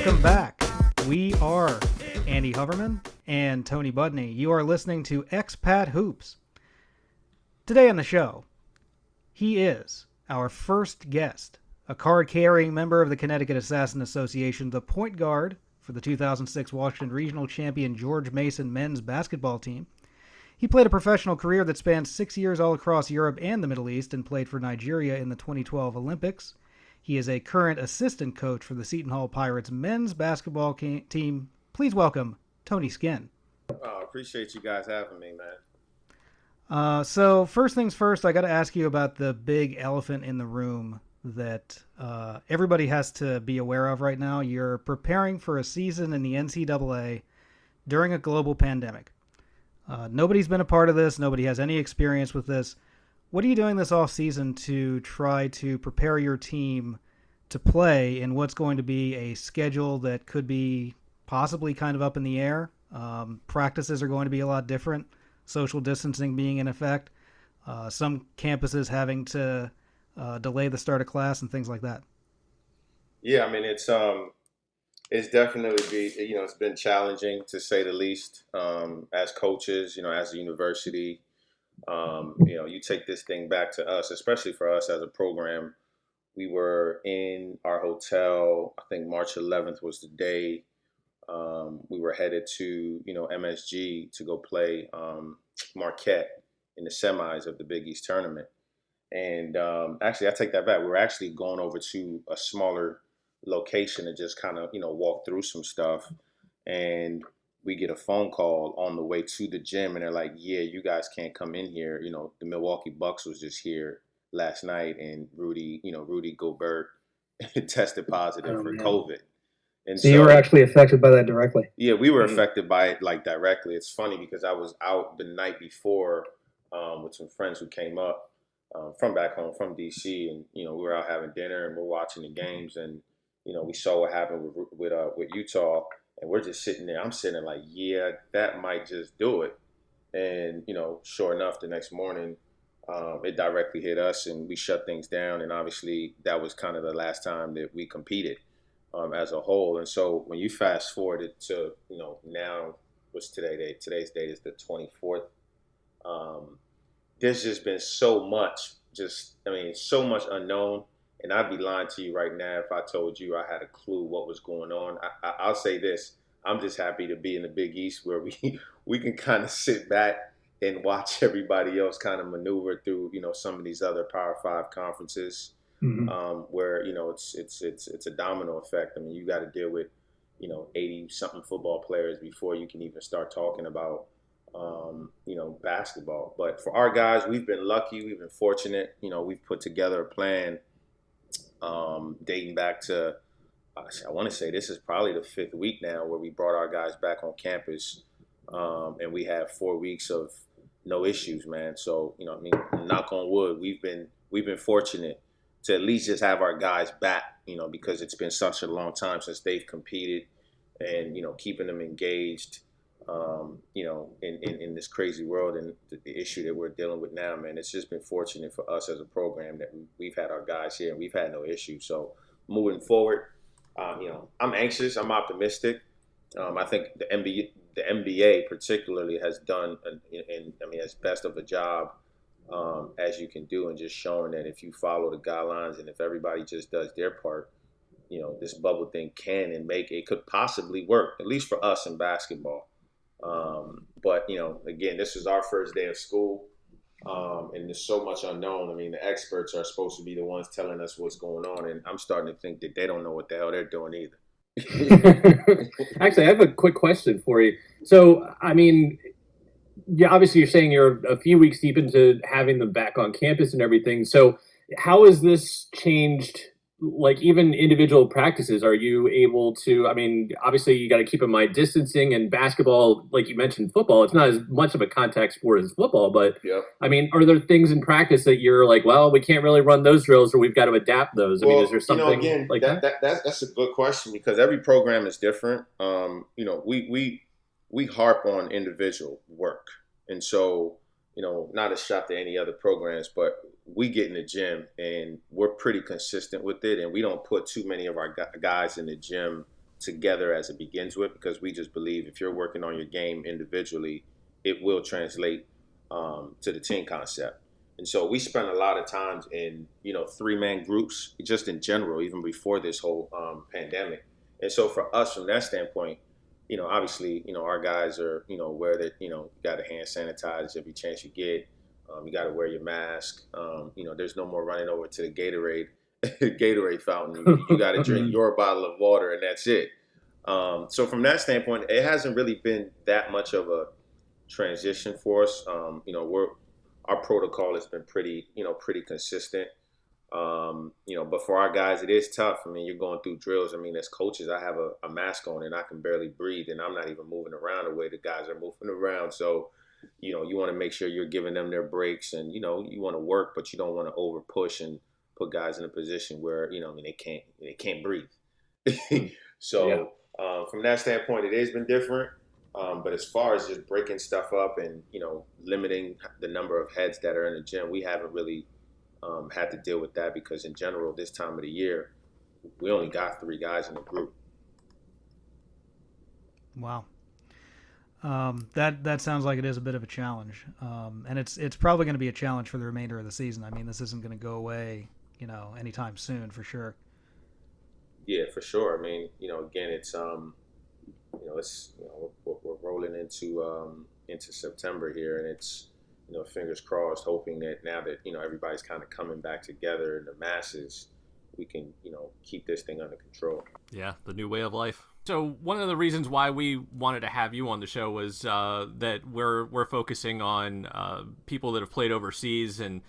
Welcome back. We are Andy Hoverman and Tony Budney. You are listening to Expat Hoops. Today on the show, he is our first guest, a card-carrying member of the Connecticut Assassin Association, the point guard for the 2006 Washington Regional Champion George Mason men's basketball team. He played a professional career that spanned 6 years all across Europe and the Middle East and played for Nigeria in the 2012 Olympics. He is a current assistant coach for the Seton Hall Pirates men's basketball team. Please welcome Tony Skinn. Oh, appreciate you guys having me, man. So first things first, I got to ask you about the big elephant in the room that everybody has to be aware of right now. You're preparing for a season in the NCAA during a global pandemic. Nobody's been a part of this. Nobody has any experience with this. What are you doing this off season to try to prepare your team to play in what's going to be a schedule that could be possibly kind of up in the air? Practices are going to be a lot different. Social distancing being in effect. Some campuses having to delay the start of class and things like that. Yeah, I mean it's definitely it's been challenging to say the least. As coaches, as a university. You take this thing back to us, especially for us as a program. We were in our hotel, I think March 11th was the day. We were headed to, MSG to go play Marquette in the semis of the Big East tournament. And actually, I take that back. We were actually going over to a smaller location to just kind of, walk through some stuff. And we get a phone call on the way to the gym, and they're like, yeah, you guys can't come in here. The Milwaukee Bucks was just here last night, and Rudy Gobert tested positive for COVID. And so you were actually affected by that directly? Yeah, we were affected by it directly. It's funny because I was out the night before with some friends who came up from back home, from DC, and, we were out having dinner and we're watching the games, and, we saw what happened with Utah. And we're just sitting there. I'm sitting there like, yeah, that might just do it. And, sure enough, the next morning, it directly hit us and we shut things down. And obviously, that was kind of the last time that we competed as a whole. And so when you fast forward it to, now, what's today's date is the 24th. There's just been so much, so much unknown. And I'd be lying to you right now if I told you I had a clue what was going on. I'll say this. I'm just happy to be in the Big East where we can kind of sit back and watch everybody else kind of maneuver through, some of these other Power 5 conferences where, it's a domino effect. I mean, you got to deal with, 80-something football players before you can even start talking about, basketball. But for our guys, we've been lucky. We've been fortunate. We've put together a plan dating back to, I want to say this is probably the 5th week now where we brought our guys back on campus, and we have 4 weeks of no issues, man. So, knock on wood, we've been fortunate to at least just have our guys back, because it's been such a long time since they've competed, and, keeping them engaged, in this crazy world and the issue that we're dealing with now, man. It's just been fortunate for us as a program that we've had our guys here and we've had no issue. So moving forward, I'm anxious. I'm optimistic. I think the NBA particularly has done, as best of a job as you can do, and just showing that if you follow the guidelines and if everybody just does their part, this bubble thing can and could possibly work, at least for us in basketball. But, again, this is our first day of school, and there's so much unknown. I mean, the experts are supposed to be the ones telling us what's going on, and I'm starting to think that they don't know what the hell they're doing either. Actually, I have a quick question for you. So, yeah, obviously you're saying you're a few weeks deep into having them back on campus and everything. So how has this changed, even individual practices? Are you able to, obviously you got to keep in mind distancing, and basketball, like you mentioned, football, it's not as much of a contact sport as football, but yep. Are there things in practice that you're like, well, we can't really run those drills or we've got to adapt those? Is there something like that? That's a good question because every program is different. We harp on individual work. And so, not a shot to any other programs, but we get in the gym and we're pretty consistent with it. And we don't put too many of our guys in the gym together as it begins with, because we just believe if you're working on your game individually, it will translate to the team concept. And so we spent a lot of times in, 3-man groups, just in general, even before this whole pandemic. And so for us, from that standpoint, obviously, our guys are, aware that, you got to hand sanitize every chance you get. You got to wear your mask. There's no more running over to the Gatorade fountain. You got to drink your bottle of water, and that's it. So from that standpoint, it hasn't really been that much of a transition for us. Our protocol has been pretty consistent. But for our guys, it is tough. I mean, you're going through drills. I mean, as coaches, I have a mask on and I can barely breathe, and I'm not even moving around the way the guys are moving around. So, you want to make sure you're giving them their breaks, and you want to work, but you don't want to over push and put guys in a position where they can't breathe. So from that standpoint, it has been different. But as far as just breaking stuff up and limiting the number of heads that are in the gym, we haven't really had to deal with that, because in general, this time of the year, we only got 3 guys in the group. Wow. That sounds like it is a bit of a challenge, and it's probably going to be a challenge for the remainder of the season. I mean, this isn't going to go away, anytime soon, for sure. Yeah, for sure. I mean, again, it's we're rolling into September here, and it's fingers crossed, hoping that now that everybody's kind of coming back together in the masses, we can keep this thing under control. Yeah, the new way of life. So one of the reasons why we wanted to have you on the show was that we're focusing on people that have played overseas, and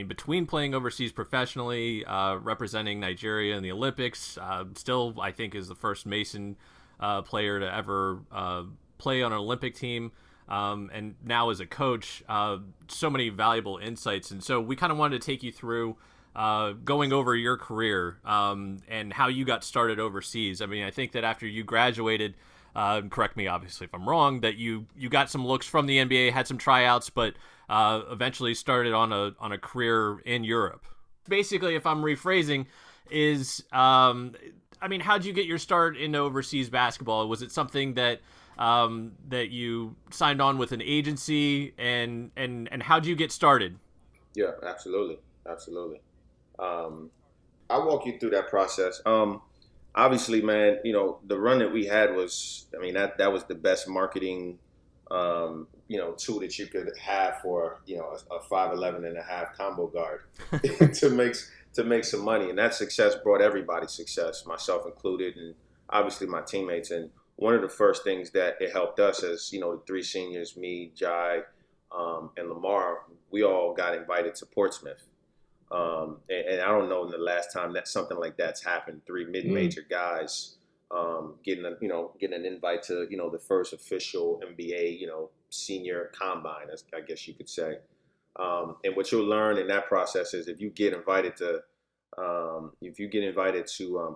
between playing overseas professionally, representing Nigeria in the Olympics, still I think is the first Mason player to ever play on an Olympic team, and now as a coach, so many valuable insights. And so we kind of wanted to take you through going over your career and how you got started overseas. I mean, I think that after you graduated, correct me obviously if I'm wrong, that you got some looks from the NBA, had some tryouts, but eventually started on a career in Europe. Basically, if I'm rephrasing, is how'd you get your start into overseas basketball? Was it something that you signed on with an agency, and how'd you get started? Yeah, absolutely. I'll walk you through that process. Obviously, man, the run that we had was, that was the best marketing, tool that you could have for, a 5'11" and a half combo guard to make some money. And that success brought everybody success, myself included, and obviously my teammates. And one of the first things that it helped us as, the 3 seniors, me, Jai, and Lamar, we all got invited to Portsmouth. And I don't know in the last time that something like that's happened. 3 mid-major guys getting an invite to the first official NBA senior combine, I guess you could say. And what you'll learn in that process is if you get invited to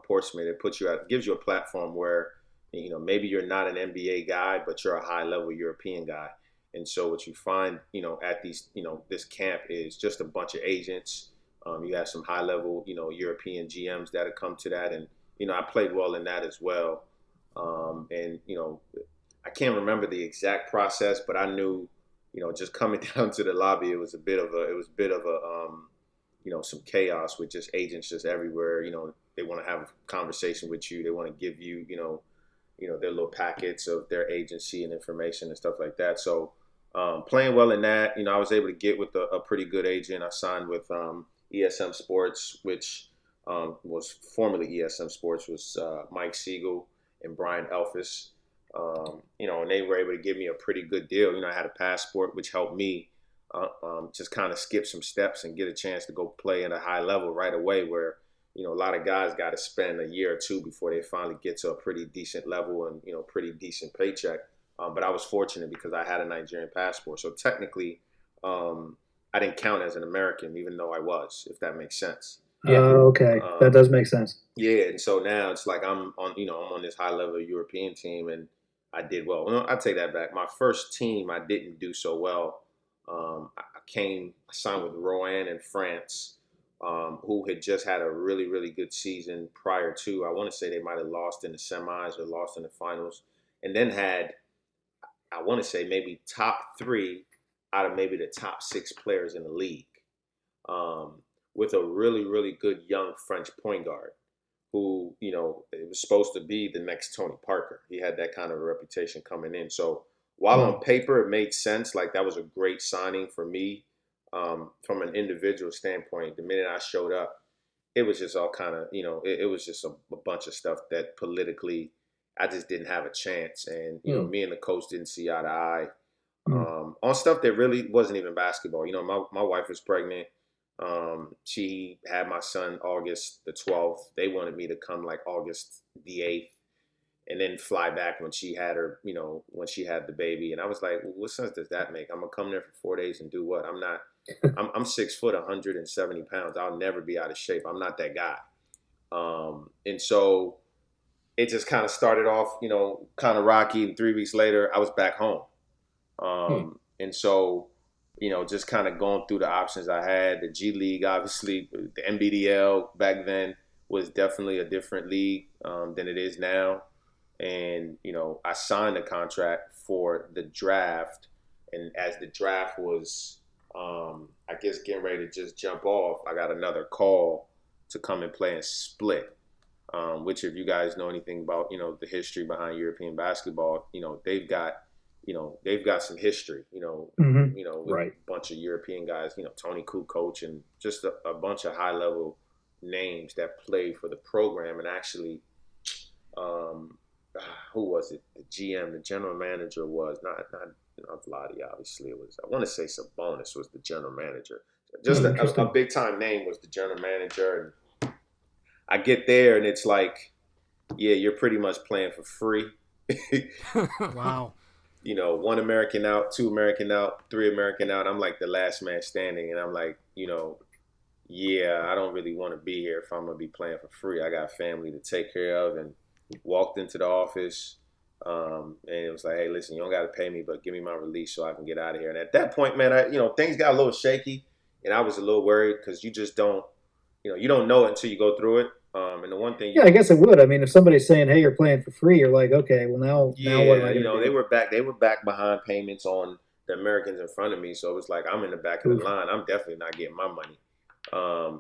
Portsmouth, it gives you a platform where maybe you're not an NBA guy, but you're a high-level European guy. And so what you find at these this camp is just a bunch of agents. You have some high-level, European GMs that have come to that. And, I played well in that as well. And, I can't remember the exact process, but I knew, just coming down to the lobby, it was a bit of some chaos with just agents just everywhere. They want to have a conversation with you. They want to give you, their little packets of their agency and information and stuff like that. So playing well in that, I was able to get with a pretty good agent. I signed with ESM Sports, which was formerly ESM Sports, was Mike Siegel and Brian Elfis. And they were able to give me a pretty good deal. I had a passport, which helped me just kind of skip some steps and get a chance to go play at a high level right away, where, a lot of guys got to spend a year or 2 before they finally get to a pretty decent level and, pretty decent paycheck. But I was fortunate because I had a Nigerian passport. So technically, I didn't count as an American, even though I was, if that makes sense. Yeah. Okay. That does make sense. Yeah. And so now it's like I'm on this high level European team, and I did well. No, I take that back. My first team, I didn't do so well. I signed with Rouen in France. who had just had a really, really good season prior to. I want to say they might have lost in the semis or lost in the finals, and then had, I want to say, maybe top 3 out of maybe the top 6 players in the league, with a really, really good young French point guard who, it was supposed to be the next Tony Parker. He had that kind of a reputation coming in. So while on paper it made sense, like that was a great signing for me, from an individual standpoint, the minute I showed up, it was just all kind of, it was just a bunch of stuff that politically I just didn't have a chance. And, me and the coach didn't see eye to eye, on stuff that really wasn't even basketball. My wife was pregnant. She had my son August the 12th. They wanted me to come like August the 8th and then fly back when she had her, when she had the baby. And I was like, well, what sense does that make? I'm going to come there for 4 days and do what? I'm 6 foot, 170 pounds. I'll never be out of shape. I'm not that guy. And so it just kind of started off, kind of rocky. And 3 weeks later, I was back home. And so, just kind of going through the options I had. The G League, obviously, the NBDL back then was definitely a different league than it is now. And, I signed a contract for the draft. And as the draft was, I guess, getting ready to just jump off, I got another call to come and play in Split, which, if you guys know anything about, the history behind European basketball, they've got some history, with Right. a bunch of European guys, Tony Kukoc, and just a bunch of high level names that played for the program. And actually, who was it? The GM, the general manager was not Vladi, obviously. It was, I want to say Sabonis was the general manager. Just a big time name was the general manager. And I get there and it's like, yeah, you're pretty much playing for free. Wow. 1 American out, 2 American out, 3 American out. I'm like the last man standing. And I'm like, yeah, I don't really want to be here if I'm going to be playing for free. I got family to take care of. And walked into the office, and it was like, hey, listen, you don't got to pay me, but give me my release so I can get out of here. And at that point, man, things got a little shaky, and I was a little worried because you just don't, you don't know it until you go through it. And the one thing, Yeah, I guess it would. I mean, if somebody's saying, "Hey, you're playing for free," you're like, "Okay, well now what am I going to do?" they were back behind payments on the Americans in front of me, so it was like I'm in the back of the line. I'm definitely not getting my money.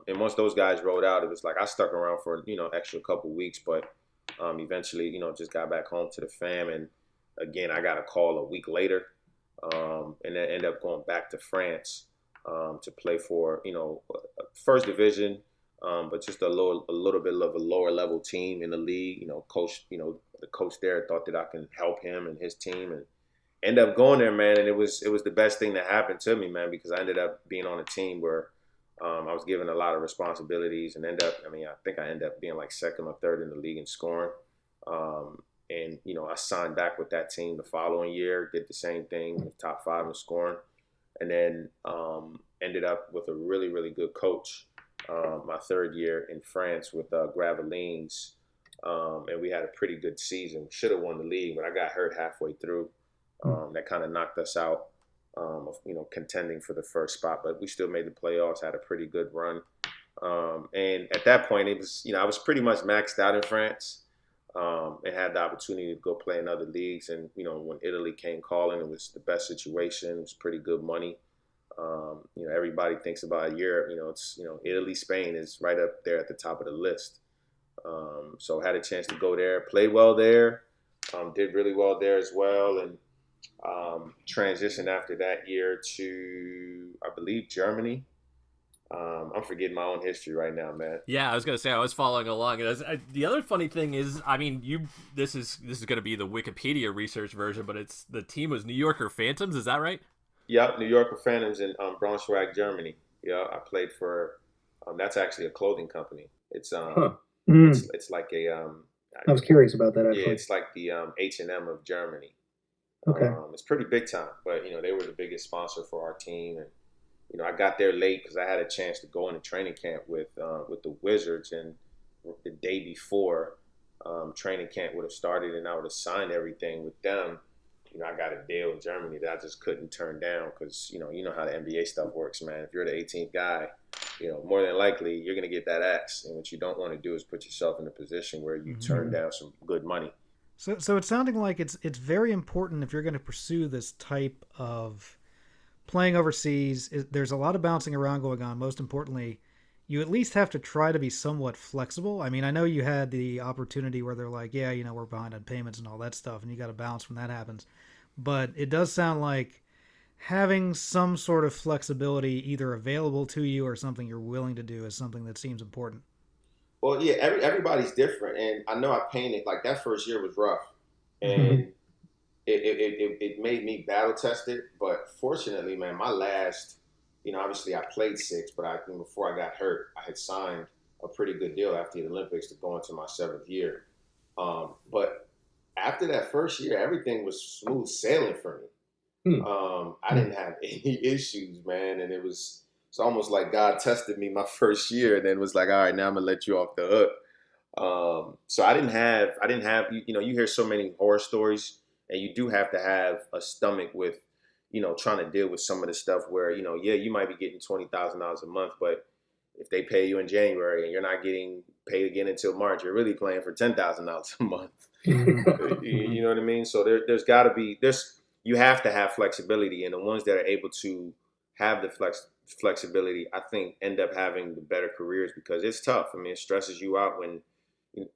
And once those guys rolled out, it was like I stuck around for extra couple weeks, but eventually, just got back home to the fam. And again, I got a call a week later, and then ended up going back to France to play for first division. But just a little bit of a lower level team in the league. Coach, the coach there thought that I can help him and his team, and ended up going there, man. And it was the best thing that happened to me, man, because I ended up being on a team where I was given a lot of responsibilities, and I think I ended up being like second or third in the league in scoring. And I signed back with that team the following year, did the same thing, top 5 in scoring, and then ended up with a really, really good coach. My 3rd year in France with Gravelines, and we had a pretty good season. Should have won the league, but I got hurt halfway through. That kind of knocked us out of contending for the first spot, but we still made the playoffs. Had a pretty good run, and at that point, it was I was pretty much maxed out in France, and had the opportunity to go play in other leagues. And when Italy came calling, it was the best situation. It was pretty good money. Everybody thinks about Europe. It's Italy, Spain is right up there at the top of the list. So had a chance to go there, play well there, did really well there as well, and transitioned after that year to, I believe, Germany. I'm forgetting my own history right now, man. Yeah, I was gonna say I was following along. The other funny thing is, this is gonna be the Wikipedia research version, but the team was New Yorker Phantoms. Is that right? Yep, New Yorker Phantoms in Braunschweig, Germany. Yeah, I played for. That's actually a clothing company. It's it's like a. I was curious about that. Actually, yeah, it's like the H&M of Germany. Okay. It's pretty big time, but they were the biggest sponsor for our team, and I got there late because I had a chance to go into training camp with the Wizards, and the day before training camp would have started, and I would have signed everything with them. I got a deal in Germany that I just couldn't turn down because, you know how the NBA stuff works, man. If you're the 18th guy, more than likely you're going to get that axe. And what you don't want to do is put yourself in a position where you turn down some good money. So it's sounding like it's very important if you're going to pursue this type of playing overseas. There's a lot of bouncing around going on. Most importantly, you at least have to try to be somewhat flexible. I mean, I know you had the opportunity where they're like, yeah, we're behind on payments and all that stuff, and you got to bounce when that happens. But it does sound like having some sort of flexibility either available to you or something you're willing to do is something that seems important. Well, yeah, everybody's different, and I know I painted like that first year was rough, and it made me battle tested. But fortunately, man, my last, obviously I played 6, but before I got hurt, I had signed a pretty good deal after the Olympics to go into my 7th year. But after that first year, everything was smooth sailing for me. I didn't have any issues, man, and it's almost like God tested me my first year, and then was like, all right, now I'm gonna let you off the hook. So I didn't have, you hear so many horror stories, and you do have to have a stomach with, trying to deal with some of the stuff where, you might be getting $20,000 a month, but if they pay you in January and you're not getting paid again until March, you're really playing for $10,000 a month. You know what I mean? So there's got to be, you have to have flexibility, and the ones that are able to have the flexibility, I think, end up having the better careers, because it's tough. I mean, it stresses you out when,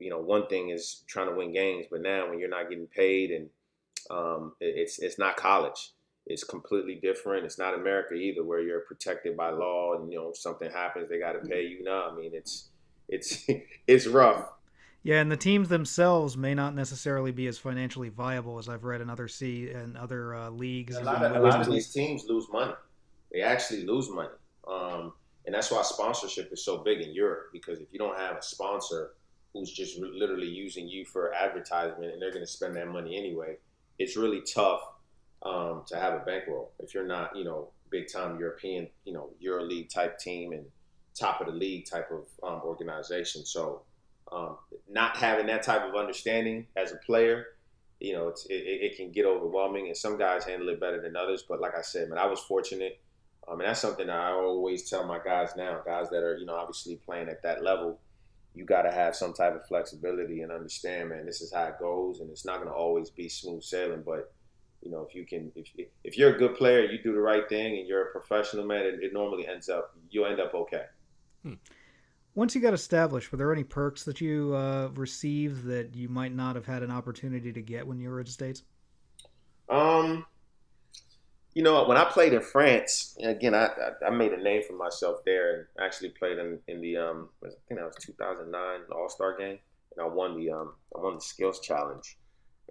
one thing is trying to win games, but now when you're not getting paid, and it's not college. It's completely different. It's not America either, where you're protected by law, and if something happens, they got to pay you. No, I mean, it's rough. Yeah, and the teams themselves may not necessarily be as financially viable as I've read in other leagues. A lot of these teams lose money. They actually lose money. And that's why sponsorship is so big in Europe, because if you don't have a sponsor who's just literally using you for advertisement, and they're going to spend that money anyway, it's really tough to have a bankroll if you're not, big time European, EuroLeague type team and top of the league type of organization. So not having that type of understanding as a player, it can get overwhelming, and some guys handle it better than others. But like I said, man, I was fortunate. And that's something that I always tell my guys now, guys that are, obviously playing at that level. You got to have some type of flexibility and understand, man, this is how it goes, and it's not going to always be smooth sailing. But, if you're a good player, you do the right thing, and you're a professional, man, it normally you'll end up okay. Once you got established, were there any perks that you received that you might not have had an opportunity to get when you were in the States? When I played in France, again, I made a name for myself there, and actually played in the I think that was 2009 All-Star game, and I won the skills challenge.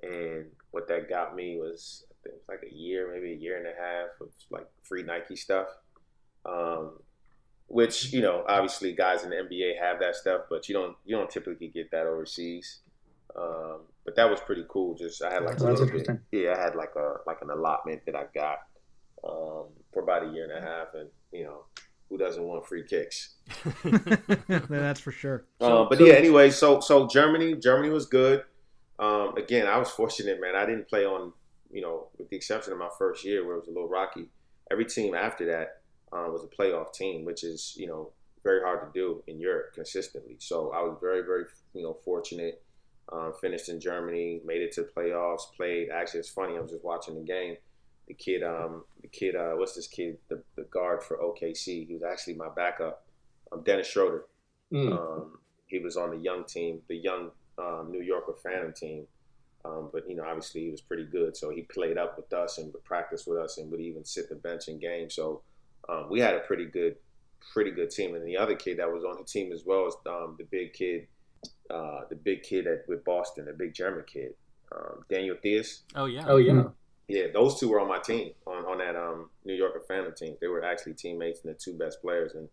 And what that got me was, I think it was like a year, maybe a year and a half of like free Nike stuff. Which, obviously guys in the NBA have that stuff, but you don't typically get that overseas. But that was pretty cool. Just I had like a little bit. Yeah, I had like an allotment that I got for about a year and a half, and who doesn't want free kicks? That's for sure. Anyway, so Germany was good. Again, I was fortunate, man. I didn't play on, with the exception of my first year where it was a little rocky. Every team after that was a playoff team, which is, very hard to do in Europe consistently. So I was very, very, fortunate. Finished in Germany, made it to playoffs, played. Actually, it's funny. I was just watching the game. The kid, what's this kid? The guard for OKC. He was actually my backup. Dennis Schroeder. He was on the young team, the young New Yorker Phantom team. But obviously he was pretty good. So he played up with us and would practice with us and would even sit the bench in games. So we had a pretty good team. And the other kid that was on the team as well is the big kid with Boston, the big German kid, Daniel Theus. Oh yeah. Yeah, those two were on my team on that New Yorker Phantom team. They were actually teammates and the two best players, and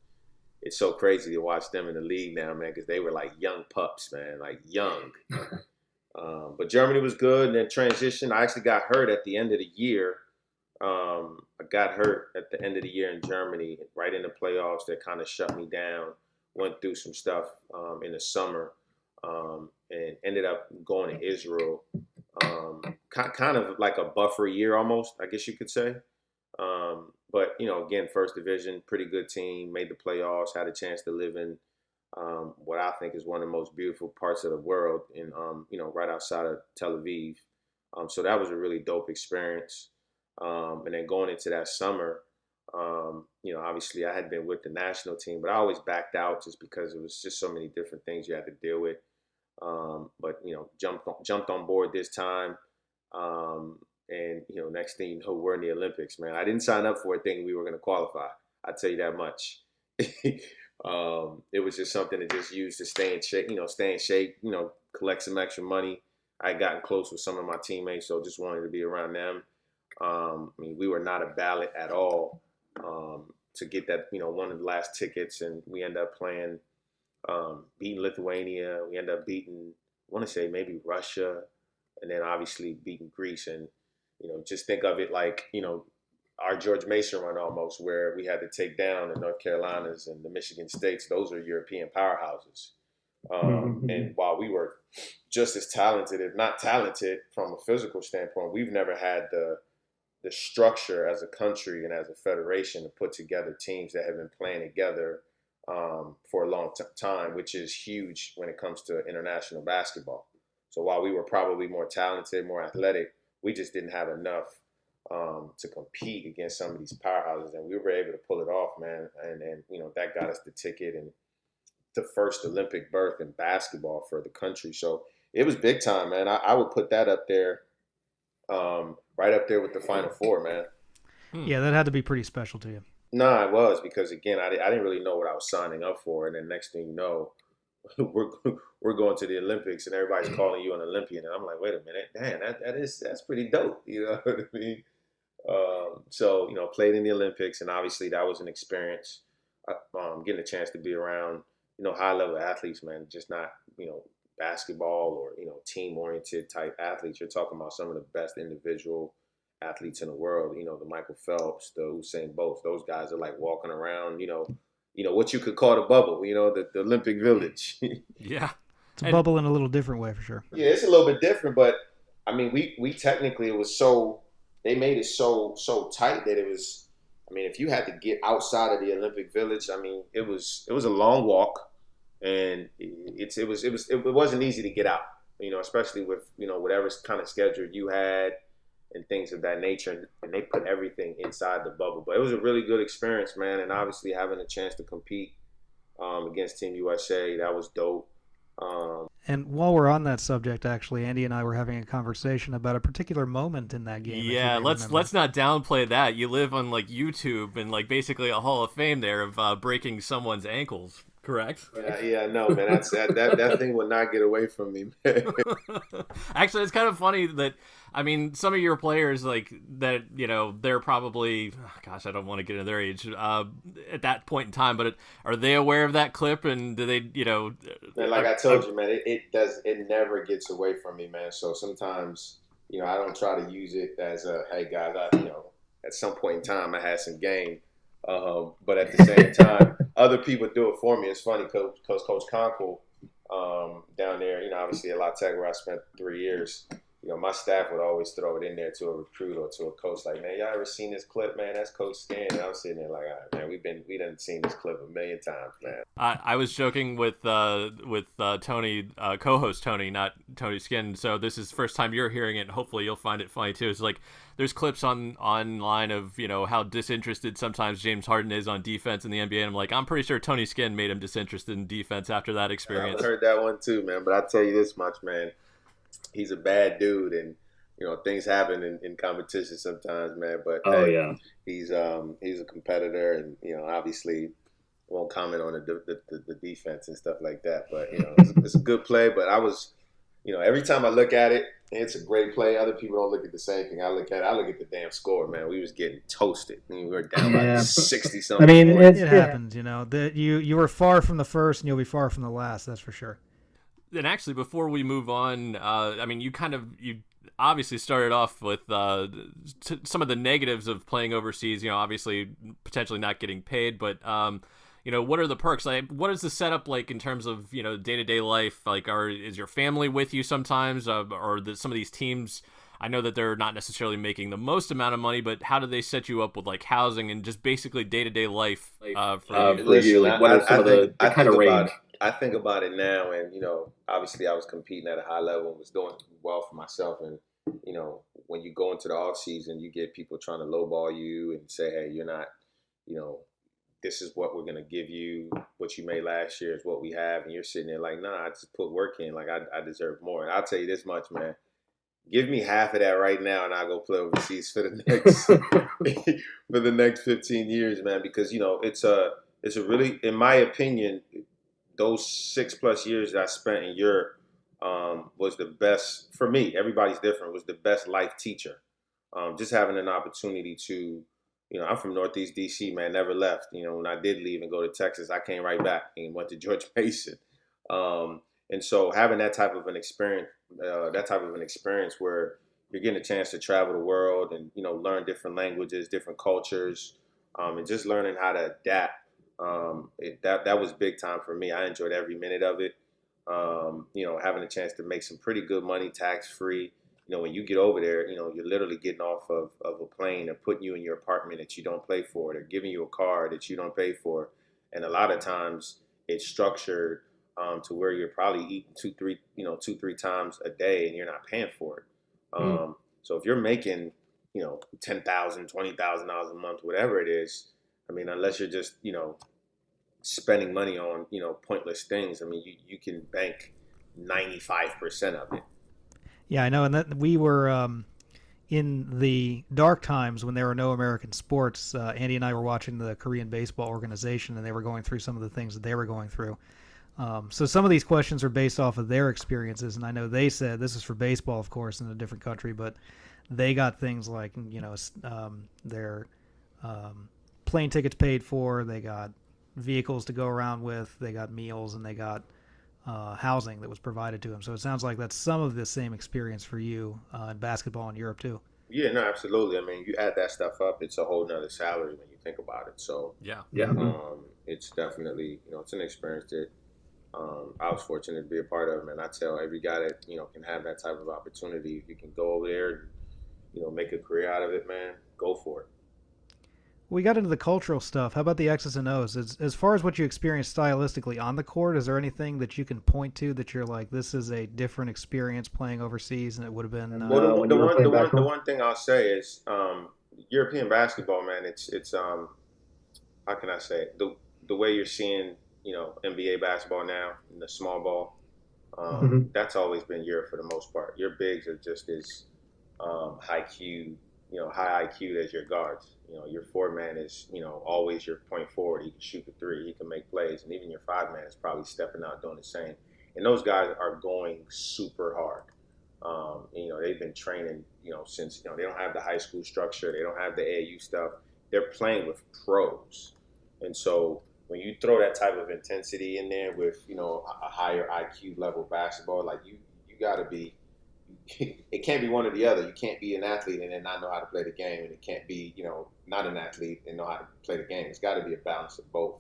it's so crazy to watch them in the league now, man, because they were like young pups, man, like young. But Germany was good, and then transition. I actually got hurt at the end of the year. I got hurt at the end of the year in Germany, right in the playoffs. That kind of shut me down. Went through some stuff in the summer, and ended up going to Israel. Kind of like a buffer year almost, I guess you could say. But again, first division, pretty good team, made the playoffs, had a chance to live in what I think is one of the most beautiful parts of the world, in right outside of Tel Aviv. So that was a really dope experience. And then going into that summer, obviously I had been with the national team, but I always backed out just because it was just so many different things you had to deal with. But jumped on board this time. And next thing you know, we're in the Olympics, man. I didn't sign up for it thinking we were going to qualify. I'll tell you that much. It was just something to just use to stay in shape, collect some extra money. I had gotten close with some of my teammates, so just wanted to be around them. We were not a ballot at all to get that, one of the last tickets, and we ended up playing, beating Lithuania. We ended up beating, I want to say maybe Russia, and then obviously beating Greece. And, just think of it like, our George Mason run almost, where we had to take down the North Carolinas and the Michigan States. Those are European powerhouses. And while we were just as talented, if not talented from a physical standpoint, we've never had the structure as a country and as a federation to put together teams that have been playing together for a long time, which is huge when it comes to international basketball. So while we were probably more talented, more athletic, we just didn't have enough to compete against some of these powerhouses, and we were able to pull it off, man. And that got us the ticket and the first Olympic berth in basketball for the country. So it was big time, man. I would put that up there, right up there with the Final Four, man. Yeah, that had to be pretty special to you. No, it was, because again, I didn't really know what I was signing up for, and then next thing you know, we're going to the Olympics, and everybody's calling you an Olympian, and I'm like, wait a minute, damn, that's pretty dope. You know what I mean? So played in the Olympics, and obviously that was an experience. Getting a chance to be around high level athletes, man, just not basketball or team oriented type athletes. You're talking about some of the best individual athletes in the world. The Michael Phelps, the Usain Bolts. Those guys are like walking around. What you could call the bubble. The Olympic Village. Yeah, it's a bubble in a little different way for sure. Yeah, it's a little bit different, but I mean, we technically, it was so, they made it so tight that it was. I mean, if you had to get outside of the Olympic Village, I mean, it was a long walk, and it wasn't easy to get out. Especially with whatever kind of schedule you had and things of that nature, and they put everything inside the bubble. But it was a really good experience, man, and obviously having a chance to compete against Team USA, that was dope. And while we're on that subject, actually, Andy and I were having a conversation about a particular moment in that game. Yeah, let's not downplay that. You live on like YouTube and like basically a Hall of Fame there of breaking someone's ankles, correct? Yeah, no, man, that thing will not get away from me, man. Actually, it's kind of funny that, I mean, some of your players, like, that, they're probably, gosh, I don't want to get into their age at that point in time, but are they aware of that clip, and do they, Man, like I told you, man, it never gets away from me, man. So sometimes, I don't try to use it as a, hey, guys, at some point in time, I had some game. But at the same time, other people do it for me. It's funny because Coach Conkle down there, obviously at La Tech, where I spent 3 years, my staff would always throw it in there to a recruit or to a coach, like, man, y'all ever seen this clip, man? That's Coach Skinn. And I'm sitting there like, all right, man, we done seen this clip a million times, man. I was joking with Tony, co-host Tony, not Tony Skinn. So this is the first time you're hearing it. Hopefully you'll find it funny too. It's like, there's clips online of, how disinterested sometimes James Harden is on defense in the NBA. And I'm like, I'm pretty sure Tony Skinn made him disinterested in defense after that experience. I heard that one too, man. But I'll tell you this much, man. He's a bad dude, and things happen in competition sometimes, man. But yeah, he's a competitor, and obviously won't comment on the defense and stuff like that. But it's a good play. But I was, every time I look at it, it's a great play. Other people don't look at the same thing I look at. I look at the damn score, man. We was getting toasted. I mean, we were down by 60-something. I mean, it happens. That you were far from the first, and you'll be far from the last. That's for sure. And actually, before we move on, I mean, you obviously started off with some of the negatives of playing overseas. Obviously potentially not getting paid, but what are the perks? Like, what is the setup like in terms of day-to-day life? Like, is your family with you sometimes, or some of these teams I know that they're not necessarily making the most amount of money, but how do they set you up with like housing and just basically day-to-day life for you? For you? Like, what are some of the kind of range? I think about it now, and obviously I was competing at a high level and was doing well for myself. And when you go into the off season, you get people trying to lowball you and say, "Hey, you're not, this is what we're gonna give you. What you made last year is what we have," and you're sitting there like, "Nah, I just put work in. Like I deserve more." And I'll tell you this much, man. Give me half of that right now, and I'll go play overseas for the next 15 years, man. Because it's a really, in my opinion, those 6+ years that I spent in Europe was the best for me. Everybody's different. Was the best life teacher. Just having an opportunity to, I'm from Northeast DC, man. Never left. When I did leave and go to Texas, I came right back and went to George Mason. And so having that type of an experience where you're getting a chance to travel the world and learn different languages, different cultures, and just learning how to adapt. That was big time for me. I enjoyed every minute of it. Having a chance to make some pretty good money tax free. When you get over there, you're literally getting off of a plane and putting you in your apartment that you don't pay for. They're giving you a car that you don't pay for, and a lot of times it's structured to where you're probably eating 2-3 times a day, and you're not paying for it. So if you're making, $10,000, $20,000 a month, whatever it is, I mean, unless you're just, spending money on, pointless things, I mean, you can bank 95% of it. Yeah, I know. And that we were in the dark times when there were no American sports. Andy and I were watching the Korean baseball organization, and they were going through some of the things that they were going through. So some of these questions are based off of their experiences, and I know they said this is for baseball, of course, in a different country, but they got things like their plane tickets paid for, they got vehicles to go around with, they got meals, and they got housing that was provided to them. So it sounds like that's some of the same experience for you in basketball in Europe too. Yeah, no, absolutely. I mean, you add that stuff up, it's a whole nother salary when you think about it. So yeah. It's definitely it's an experience that I was fortunate to be a part of, and I tell every guy that can have that type of opportunity, if you can go over there and make a career out of it, man, go for it. We got into the cultural stuff. How about the X's and O's? As far as what you experienced stylistically on the court, is there anything that you can point to that you're like, this is a different experience playing overseas, and it would have been? Well, the one thing I'll say is European basketball, man. It's how can I say it? The way you're seeing NBA basketball now in the small ball, that's always been Europe for the most part. Your bigs are just as high IQ as your guards. Your 4-man is, always your point forward. He can shoot the three, he can make plays, and even your 5-man is probably stepping out doing the same. And those guys are going super hard. They've been training, since they don't have the high school structure, they don't have the AAU stuff. They're playing with pros, and so when you throw that type of intensity in there with a higher IQ level basketball, like you got to be. It can't be one or the other. You can't be an athlete and then not know how to play the game, and it can't be not an athlete and know how to play the game. It's got to be a balance of both.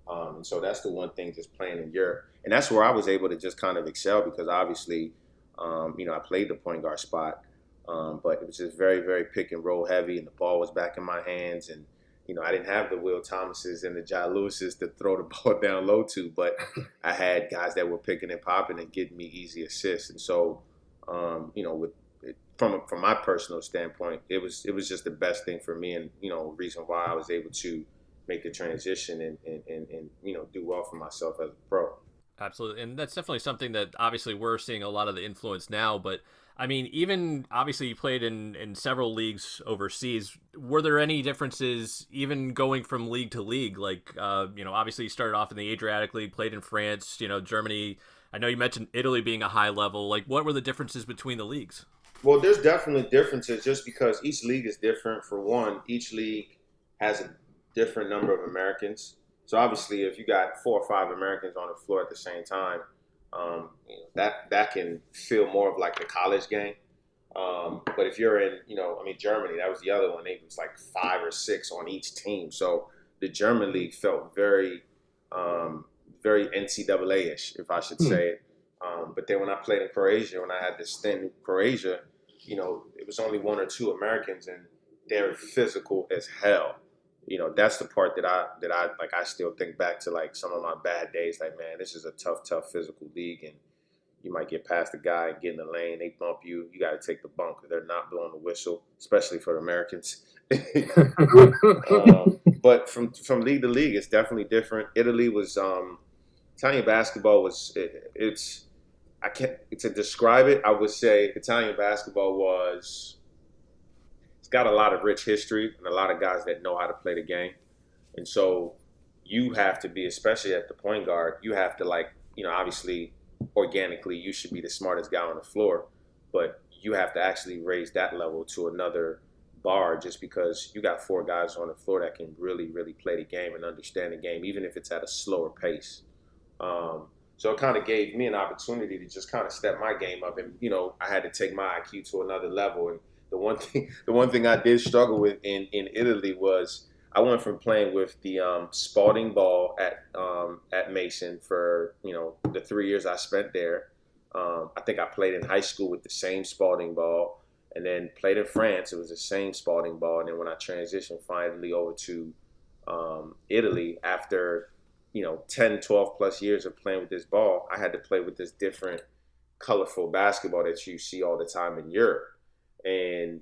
And so that's the one thing just playing in Europe, and that's where I was able to just kind of excel because obviously, I played the point guard spot, but it was just very, very pick and roll heavy, and the ball was back in my hands, and I didn't have the Will Thomases and the Jai Lewises to throw the ball down low to, but I had guys that were picking and popping and getting me easy assists, and so. From my personal standpoint, it was just the best thing for me, and reason why I was able to make the transition and do well for myself as a pro. Absolutely, and that's definitely something that obviously we're seeing a lot of the influence now. But I mean, even obviously you played in several leagues overseas. Were there any differences even going from league to league? Like obviously you started off in the Adriatic League, played in France, Germany. I know you mentioned Italy being a high level. Like, what were the differences between the leagues? Well, there's definitely differences just because each league is different. For one, each league has a different number of Americans. So obviously, if you got 4 or 5 Americans on the floor at the same time, that can feel more of like a college game. But if you're in, Germany, that was the other one. It was like 5 or 6 on each team. So the German league felt very NCAA-ish, if I should say it. But then when I played in Croatia, when I had this stint in Croatia, it was only one or two Americans, and they're physical as hell. That's the part that I like. I still think back to like some of my bad days. Like, man, this is a tough physical league, and you might get past the guy and get in the lane. They bump you. You got to take the bump because they're not blowing the whistle, especially for the Americans. But from league to league, it's definitely different. Italy was Italian basketball was it's I can't to describe it. I would say Italian basketball it's got a lot of rich history and a lot of guys that know how to play the game, and so you have to be, especially at the point guard, you have to obviously organically you should be the smartest guy on the floor, but you have to actually raise that level to another bar just because you got four guys on the floor that can really, really play the game and understand the game, even if it's at a slower pace. So it kind of gave me an opportunity to just kind of step my game up, and I had to take my IQ to another level. And the one thing I did struggle with in Italy was I went from playing with the Spalding ball at Mason for the 3 years I spent there. I think I played in high school with the same Spalding ball, and then played in France. It was the same Spalding ball, and then when I transitioned finally over to Italy after 10, 12 plus years of playing with this ball, I had to play with this different, colorful basketball that you see all the time in Europe. And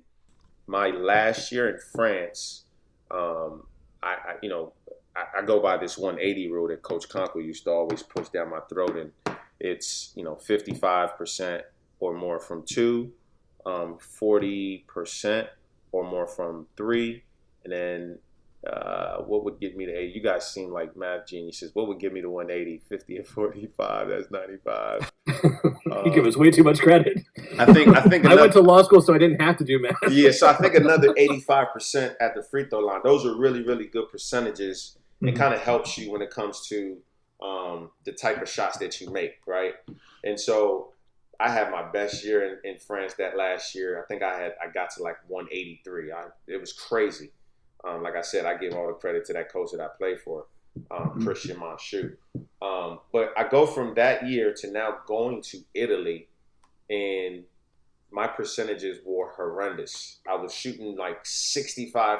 my last year in France, I go by this 180 rule that Coach Conkle used to always push down my throat, and it's 55% or more from two, 40% or more from three, and then what would get me to 80? You guys seem like math geniuses. What would give me to 180? 50 and 45. That's 95. You give us way too much credit. I think I went to law school, so I didn't have to do math. Yeah, so I think another 85% at the free throw line. Those are really, really good percentages. It kind of helps you when it comes to the type of shots that you make, right? And so I had my best year in France that last year. I think I got to like 183. It was crazy. Like I said, I give all the credit to that coach that I played for, Christian Monchou. But I go from that year to now going to Italy, and my percentages were horrendous. I was shooting like 65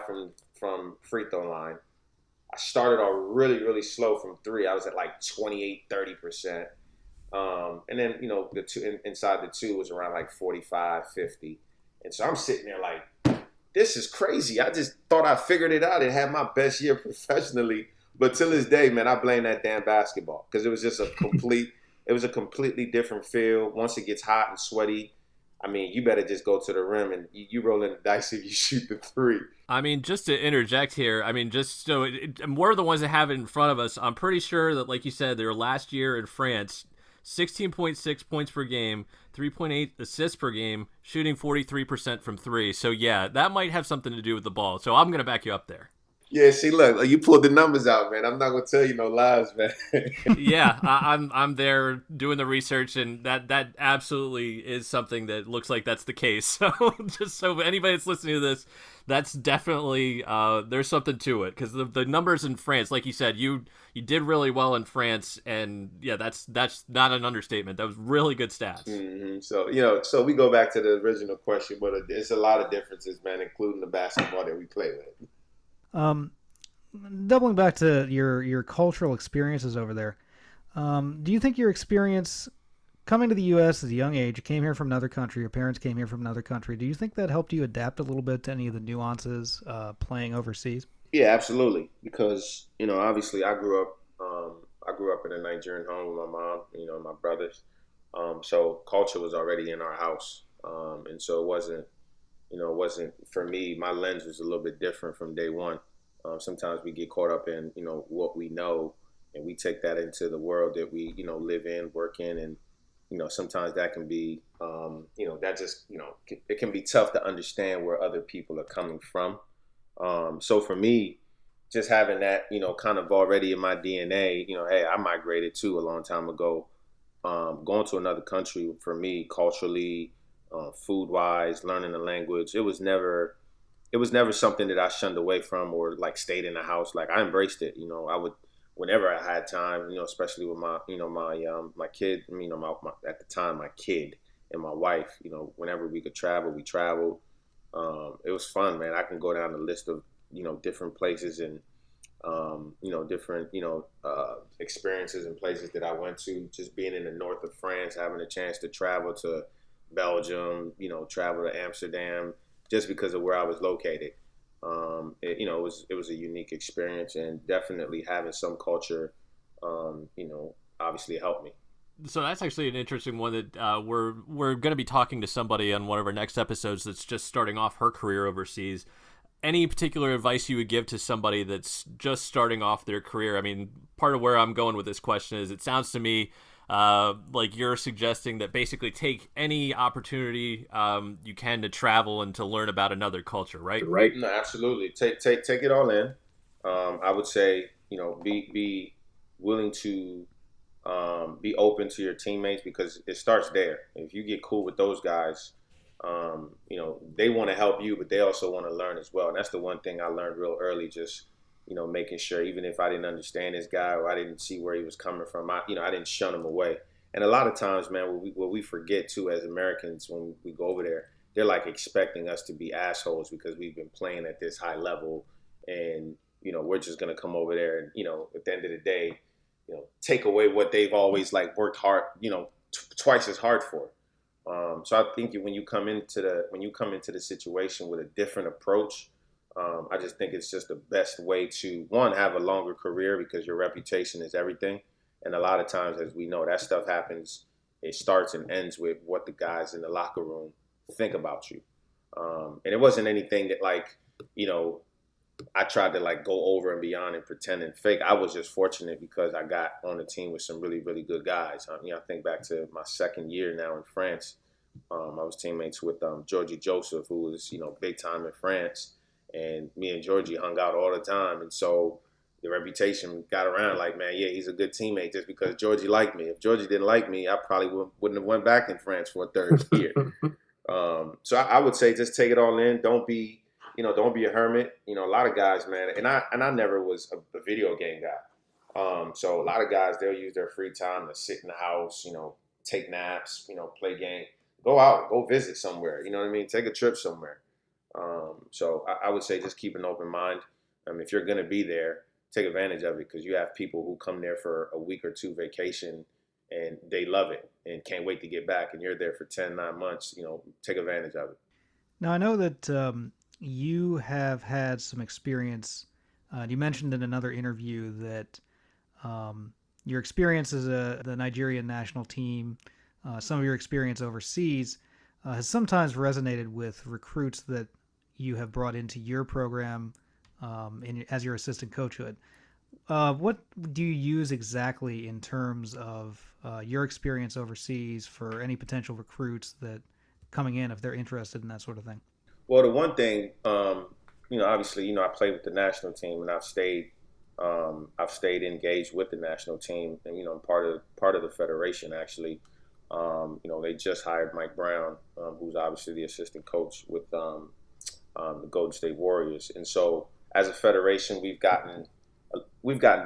from free throw line. I started off really, really slow from three. I was at like 28, 30%. And then, the two inside the two was around like 45, 50. And so I'm sitting there like, this is crazy. I just thought I figured it out and had my best year professionally. But till this day, man, I blame that damn basketball because it was just a completely different feel. Once it gets hot and sweaty, I mean, you better just go to the rim and you roll in the dice if you shoot the three. I mean, just to interject here, just so we're the ones that have it in front of us. I'm pretty sure that, like you said, their last year in France, 16.6 points per game, 3.8 assists per game, shooting 43% from three. So, yeah, that might have something to do with the ball. So I'm going to back you up there. Yeah, see, look, you pulled the numbers out, man. I'm not going to tell you no lies, man. Yeah, I'm there doing the research, and that absolutely is something that looks like that's the case. So just so anybody that's listening to this, that's definitely there's something to it because the numbers in France, like you said, you did really well in France, and yeah, that's not an understatement. That was really good stats. Mm-hmm. So so we go back to the original question, but it's a lot of differences, man, including the basketball that we play with. Doubling back to your cultural experiences over there, do you think your experience coming to the U.S. at a young age, you came here from another country, your parents came here from another country, do you think that helped you adapt a little bit to any of the nuances playing overseas? Yeah, absolutely. Because obviously, I grew up in a Nigerian home with my mom, my brothers. So culture was already in our house, and so it wasn't for me. My lens was a little bit different from day one. Sometimes we get caught up in, what we know, and we take that into the world that we, live in, work in, and, sometimes that can be, it can be tough to understand where other people are coming from. So for me, just having that, kind of already in my DNA, hey, I migrated too a long time ago. Going to another country for me, culturally, food-wise, learning the language, it was never something that I shunned away from or like stayed in the house. Like I embraced it. I would, whenever I had time, especially with my, my kid, at the time, my kid, and my wife. Whenever we could travel, we traveled. It was fun, man. I can go down the list of different places and different experiences and places that I went to. Just being in the north of France, having a chance to travel to Belgium, travel to Amsterdam, just because of where I was located. It was a unique experience, and definitely having some culture, obviously helped me. So that's actually an interesting one that we're going to be talking to somebody on one of our next episodes that's just starting off her career overseas. Any particular advice you would give to somebody that's just starting off their career? I mean, part of where I'm going with this question is it sounds to me like you're suggesting that basically take any opportunity you can to travel and to learn about another culture, right? Right. No, absolutely. Take it all in. I would say, be willing to be open to your teammates, because it starts there. If you get cool with those guys, they want to help you, but they also want to learn as well. And that's the one thing I learned real early, just, making sure, even if I didn't understand this guy or I didn't see where he was coming from, I didn't shun him away. And a lot of times, man, what we forget too as Americans when we go over there, they're like expecting us to be assholes because we've been playing at this high level, and we're just gonna come over there and at the end of the day, take away what they've always like worked hard, twice as hard for. So I think when you come into the situation with a different approach, I just think it's just the best way to, one, have a longer career, because your reputation is everything. And a lot of times, as we know, that stuff happens. It starts and ends with what the guys in the locker room think about you. And it wasn't anything that I tried to like go over and beyond and pretend and fake. I was just fortunate because I got on the team with some really, really good guys. I think back to my second year now in France. I was teammates with Georgie Joseph, who was, big time in France. And me and Georgie hung out all the time. And so the reputation got around like, man, yeah, he's a good teammate just because Georgie liked me. If Georgie didn't like me, I probably wouldn't have went back in France for a third year. So I would say just take it all in. Don't be a hermit. A lot of guys, man, and I never was a video game guy. So a lot of guys, they'll use their free time to sit in the house, take naps, play game, go out, go visit somewhere. You know what I mean? Take a trip somewhere. So I would say just keep an open mind. If you're going to be there, take advantage of it, because you have people who come there for a week or two vacation and they love it and can't wait to get back, and you're there for 9 months. Take advantage of it. Now, I know that you have had some experience. You mentioned in another interview that your experience as the Nigerian national team, some of your experience overseas, has sometimes resonated with recruits that you have brought into your program as your assistant coachhood. What do you use exactly in terms of your experience overseas for any potential recruits that coming in if they're interested in that sort of thing? Well, the one thing, obviously, I played with the national team, and I've stayed engaged with the national team, and I'm part of the federation actually. They just hired Mike Brown, who's obviously the assistant coach with the Golden State Warriors, and so as a federation, we've gotten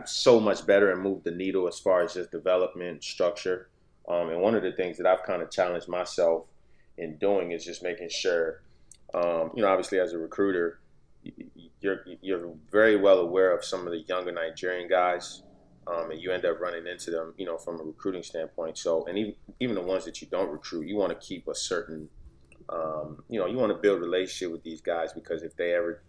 so much better and moved the needle as far as just development structure. And one of the things that I've kind of challenged myself in doing is just making sure, obviously as a recruiter, you're very well aware of some of the younger Nigerian guys, and you end up running into them, from a recruiting standpoint. So, and even the ones that you don't recruit, you want to keep a certain, you want to build a relationship with these guys, because if they ever,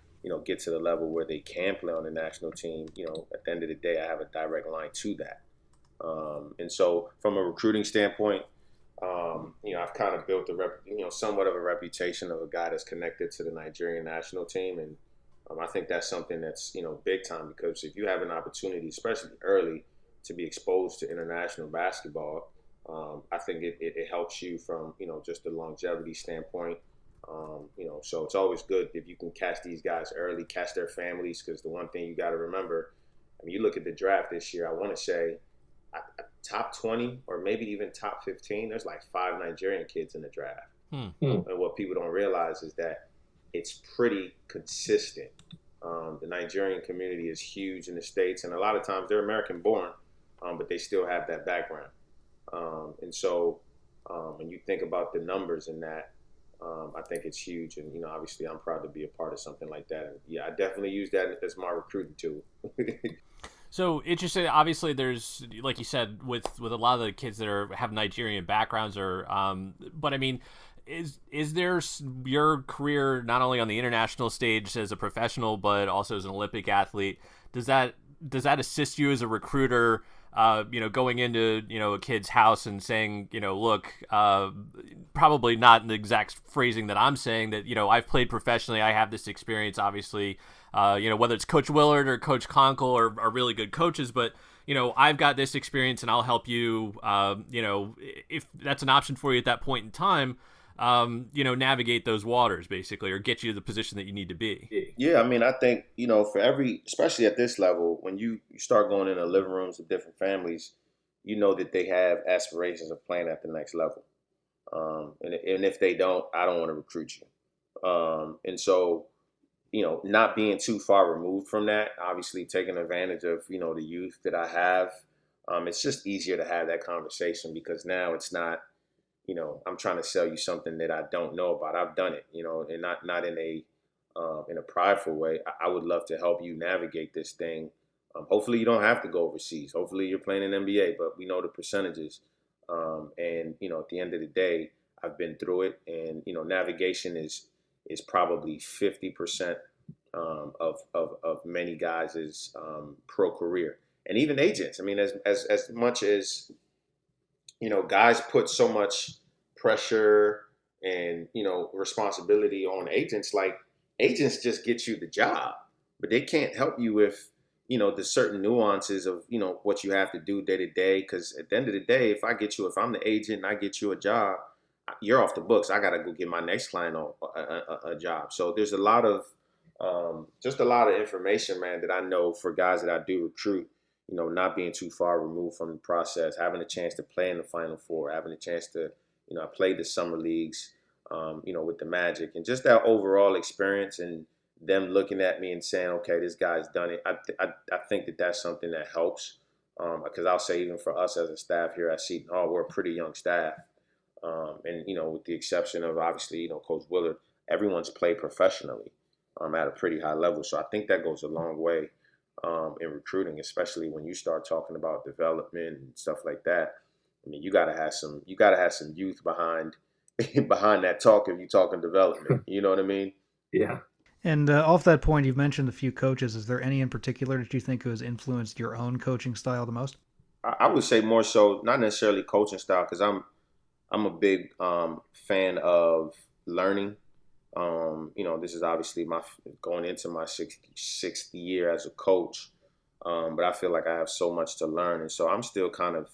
get to the level where they can play on the national team, at the end of the day, I have a direct line to that. And so from a recruiting standpoint, I've kind of built somewhat of a reputation of a guy that's connected to the Nigerian national team. And I think that's something that's, big time, because if you have an opportunity, especially early, to be exposed to international basketball, I think it helps you from, just the longevity standpoint. So it's always good if you can catch these guys early, catch their families, because the one thing you got to remember, you look at the draft this year, I want to say top 20 or maybe even top 15, there's like 5 Nigerian kids in the draft. And what people don't realize is that it's pretty consistent. The Nigerian community is huge in the States, and a lot of times they're American born, but they still have that background. And so, When you think about the numbers in that, I think it's huge. And, obviously I'm proud to be a part of something like that. And yeah, I definitely use that as my recruiting tool. So interesting. Obviously, there's, like you said, with a lot of the kids that have Nigerian backgrounds, or but I mean, is there your career not only on the international stage as a professional, but also as an Olympic athlete? Does that assist you as a recruiter? Going into a kid's house and saying, look, probably not in the exact phrasing that I'm saying, that I've played professionally, I have this experience, obviously. Whether it's Coach Willard or Coach Conkle are really good coaches, but I've got this experience and I'll help you. If that's an option for you at that point in time, navigate those waters basically, or get you to the position that you need to be. Yeah, I mean, I think, for especially at this level, when you start going into living rooms of different families, that they have aspirations of playing at the next level. And if they don't, I don't want to recruit you. And so, not being too far removed from that, obviously taking advantage of, the youth that I have, it's just easier to have that conversation, because now it's not, I'm trying to sell you something that I don't know about. I've done it, and not in a prideful way. I would love to help you navigate this thing. Hopefully you don't have to go overseas. Hopefully you're playing in NBA, but we know the percentages. And at the end of the day, I've been through it, and navigation is probably 50% of many guys' pro career, and even agents. I mean, as much as guys put so much pressure and responsibility on agents. Like, agents just get you the job, but they can't help you with the certain nuances of what you have to do day to day. Because at the end of the day, if I'm the agent and I get you a job, you're off the books. I gotta go get my next client a job. So there's a lot of just a lot of information, man, that I know for guys that I do recruit. Not being too far removed from the process, having a chance to play in the Final Four, having a chance to, I played the summer leagues, with the Magic, and just that overall experience, and them looking at me and saying, okay, this guy's done it. I think that that's something that helps, because I'll say even for us as a staff here at Seton Hall, we're a pretty young staff, and with the exception of obviously Coach Willard, everyone's played professionally at a pretty high level. So I think that goes a long way. In recruiting, especially when you start talking about development and stuff like that. I mean, you gotta have some youth behind that talk if you're talking development. You know what I mean? Yeah. And off that point, you've mentioned a few coaches. Is there any in particular that you think has influenced your own coaching style the most? I would say more so, not necessarily coaching style, because I'm a big fan of learning. This is obviously going into my sixth year as a coach, but I feel like I have so much to learn, and so I'm still kind of,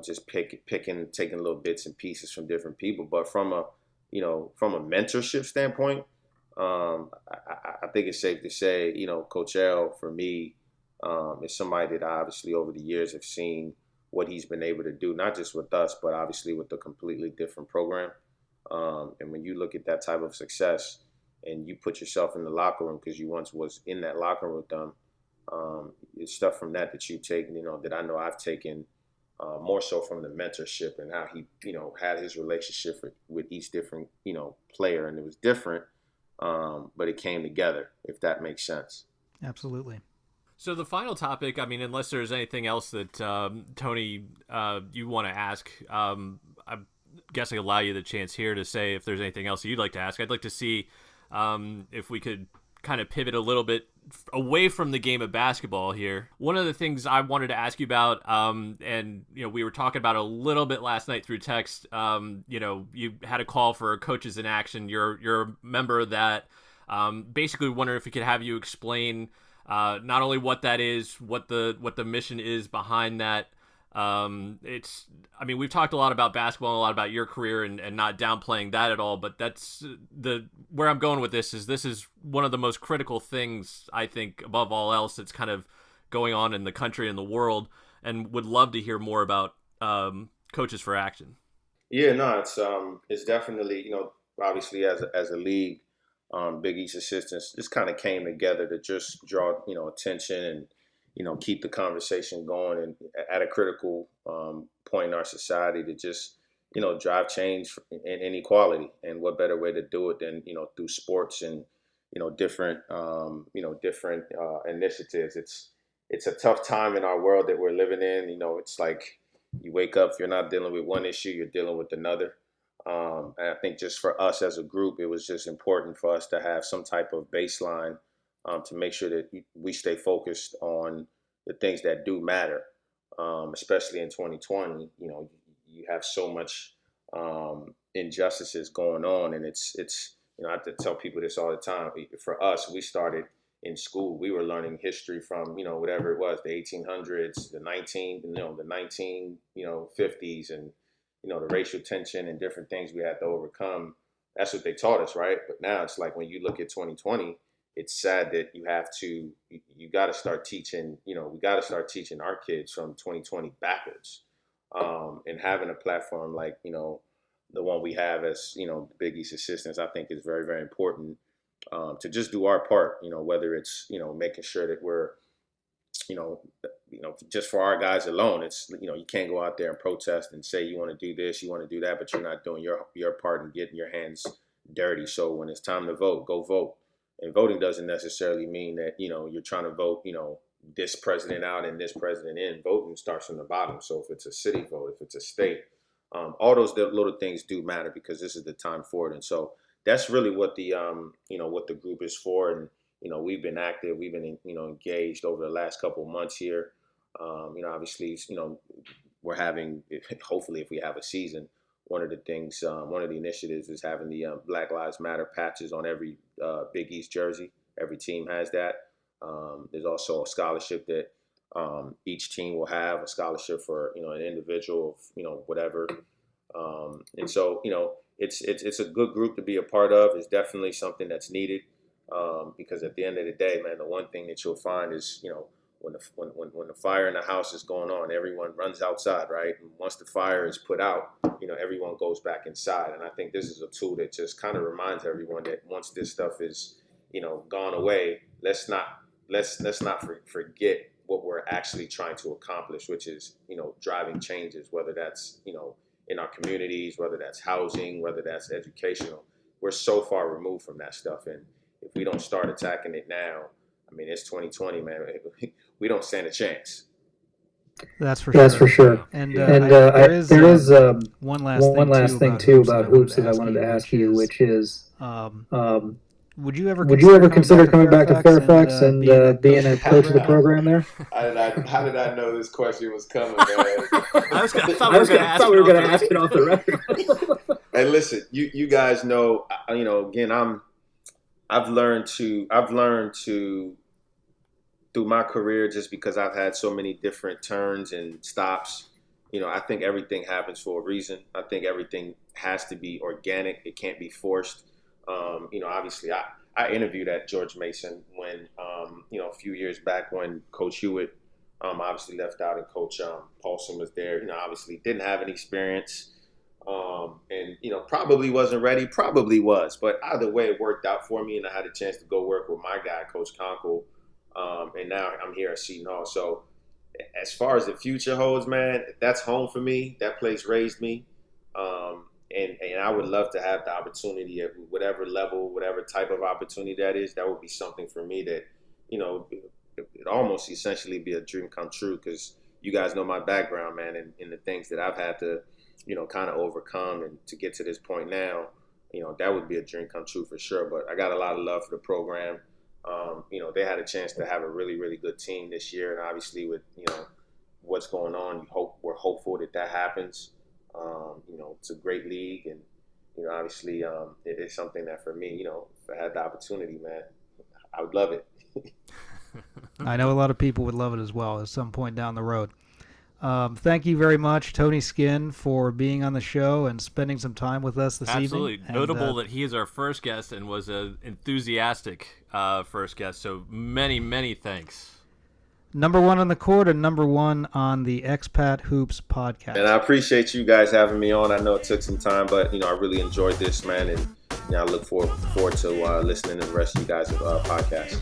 just taking little bits and pieces from different people. But from a mentorship standpoint, I think it's safe to say, Coach L for me is somebody that I obviously over the years have seen what he's been able to do, not just with us, but obviously with a completely different program. And when you look at that type of success and you put yourself in the locker room, because you once was in that locker room with them, it's stuff from that you take, that I know I've taken more so from the mentorship and how he, had his relationship with each different, player. And it was different, but it came together, if that makes sense. Absolutely. So the final topic, I mean, unless there's anything else that, Tony, you want to ask, I guess I allow you the chance here to say if there's anything else you'd like to ask. I'd like to see if we could kind of pivot a little bit away from the game of basketball here. One of the things I wanted to ask you about, and we were talking about a little bit last night through text. You had a call for Coaches in Action. You're a member of that. Basically, wondering if we could have you explain not only what that is, what the mission is behind that. We've talked a lot about basketball and a lot about your career and not downplaying that at all, but that's where I'm going with this is one of the most critical things, I think, above all else, that's kind of going on in the country and the world, and would love to hear more about Coaches for Action. Yeah, no, it's definitely, obviously as a league, Big East Assistants just kind of came together to just draw, attention and, keep the conversation going, and at a critical point in our society to just, drive change and inequality. And what better way to do it than, through sports and, different, initiatives. It's a tough time in our world that we're living in. It's like you wake up, if you're not dealing with one issue, you're dealing with another. And I think just for us as a group, it was just important for us to have some type of baseline to make sure that we stay focused on the things that do matter, especially in 2020. You have so much injustices going on, and it's I have to tell people this all the time. For us, we started in school. We were learning history from whatever it was, the 1800s, the 1950s, and the racial tension and different things we had to overcome. That's what they taught us, right? But now it's like when you look at 2020, it's sad that you got to start teaching. We got to start teaching our kids from 2020 backwards. And having a platform like the one we have as Big East Assistants, I think is very, very important to just do our part. Whether it's making sure that we're just for our guys alone. It's you can't go out there and protest and say you want to do this, you want to do that, but you're not doing your part and getting your hands dirty. So when it's time to vote, go vote. And voting doesn't necessarily mean that you're trying to vote this president out and this president in. Voting starts from the bottom. So if it's a city vote, if it's a state, all those little things do matter because this is the time for it. And so that's really what the what the group is for. And we've been active, we've been engaged over the last couple of months here. Obviously, we're having, hopefully, if we have a season, one of the things, one of the initiatives is having the Black Lives Matter patches on every Big East jersey. Every team has that. There's also a scholarship that each team will have, a scholarship for an individual, whatever. And so it's a good group to be a part of. It's definitely something that's needed because at the end of the day, man, the one thing that you'll find is when the fire in the house is going on, everyone runs outside, right? And once the fire is put out, everyone goes back inside. And I think this is a tool that just kind of reminds everyone that once this stuff is gone away, let's not forget what we're actually trying to accomplish, which is driving changes, whether that's in our communities, whether that's housing, whether that's educational. We're so far removed from that stuff, and if we don't start attacking it now, I mean, it's 2020, man. We don't stand a chance. That's for sure. That's for sure. And there is one last thing too about hoops that I wanted to ask you, which is, would you ever consider coming back to Fairfax and being a coach of the program there? How did I know this question was coming, man? I thought we were going to ask it off the record. Hey, listen, you guys know, again, I've learned to through my career, just because I've had so many different turns and stops, I think everything happens for a reason. I think everything has to be organic. It can't be forced. Obviously I interviewed at George Mason when, a few years back when Coach Hewitt obviously left out and Coach Paulson was there. Obviously didn't have any experience and, probably wasn't ready, probably was. But either way, it worked out for me, and I had a chance to go work with my guy, Coach Conkle. And now I'm here at Seton Hall. So as far as the future holds, man, that's home for me. That place raised me. And I would love to have the opportunity at whatever level, whatever type of opportunity that is. That would be something for me that, it almost essentially be a dream come true, because you guys know my background, man, and the things that I've had to, kind of overcome and to get to this point now. That would be a dream come true for sure. But I got a lot of love for the program. They had a chance to have a really, really good team this year. And obviously with, what's going on, we're hopeful that happens. It's a great league. And, obviously it is something that for me, if I had the opportunity, man, I would love it. I know a lot of people would love it as well at some point down the road. Thank you very much, Tony Skinn, for being on the show and spending some time with us this evening. Absolutely. Notable that he is our first guest and was an enthusiastic first guest. So many, many thanks. Number one on the court and number one on the Expat Hoops podcast. And I appreciate you guys having me on. I know it took some time, but, I really enjoyed this, man. And I look forward to listening to the rest of you guys' podcast.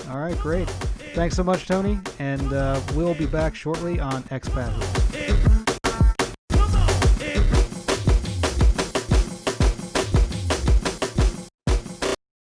All right, great. Thanks so much, Tony. And we'll be back shortly on Expat Hoops.